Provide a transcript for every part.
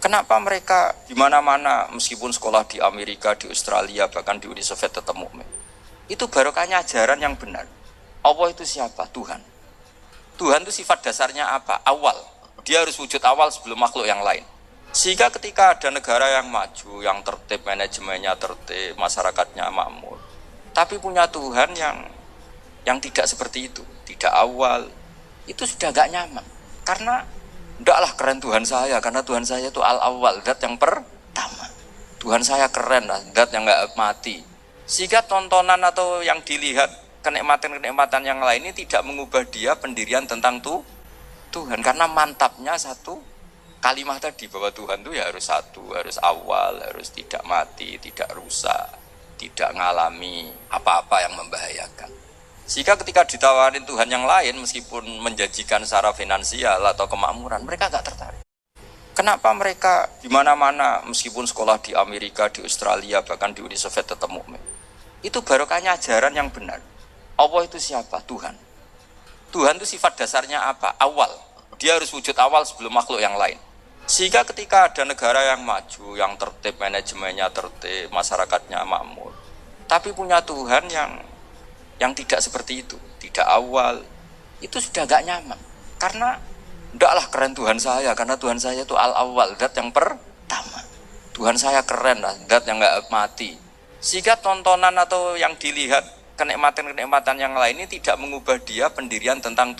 Kenapa mereka di mana-mana meskipun sekolah di Amerika, di Australia, bahkan di Uni Soviet tetap mukmin? Itu barokahnya ajaran yang benar. Allah itu siapa? Tuhan. Tuhan itu sifat dasarnya apa? Awal. Dia harus wujud awal sebelum makhluk yang lain. Sehingga ketika ada negara yang maju, yang tertib, manajemennya tertib, masyarakatnya makmur, tapi punya Tuhan yang tidak seperti itu, tidak awal, itu sudah gak nyaman. Karena ndaklah keren Tuhan saya, karena Tuhan saya itu al-awwal, zat yang pertama. Tuhan saya keren lah, zat yang gak mati. Sehingga tontonan atau yang dilihat kenikmatan-kenikmatan yang lain ini tidak mengubah dia pendirian tentang Tuhan. Karena mantapnya satu kalimat tadi, bahwa Tuhan itu ya harus satu, harus awal, harus tidak mati, tidak rusak, tidak mengalami apa-apa yang membahayakan. Sehingga ketika ditawarin Tuhan yang lain, meskipun menjanjikan secara finansial atau kemakmuran, mereka gak tertarik. Kenapa mereka di mana-mana meskipun sekolah di Amerika, di Australia, bahkan di Uni Soviet tetap mukmin? Itu barokahnya ajaran yang benar. Allah itu siapa? Tuhan. Tuhan itu sifat dasarnya apa? Awal. Dia harus wujud awal sebelum makhluk yang lain. Sehingga ketika ada negara yang maju, yang tertib, manajemennya tertib, masyarakatnya makmur, tapi punya Tuhan yang tidak seperti itu, tidak awal, itu sudah gak nyaman. Karena ndaklah keren Tuhan saya, karena Tuhan saya itu al-awwal, zat yang pertama. Tuhan saya keren lah, zat yang gak mati. Sehingga tontonan atau yang dilihat kenikmatan-kenikmatan yang lain ini tidak mengubah dia pendirian tentang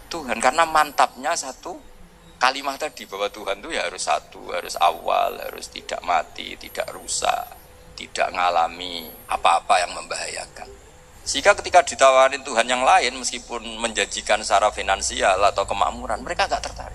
Tuhan. Karena mantapnya satu kalimat tadi, bahwa Tuhan itu ya harus satu, harus awal, harus tidak mati, tidak rusak, tidak mengalami apa-apa yang membahayakan. Sehingga ketika ditawarin Tuhan yang lain, meskipun menjanjikan secara finansial atau kemakmuran, mereka gak tertarik.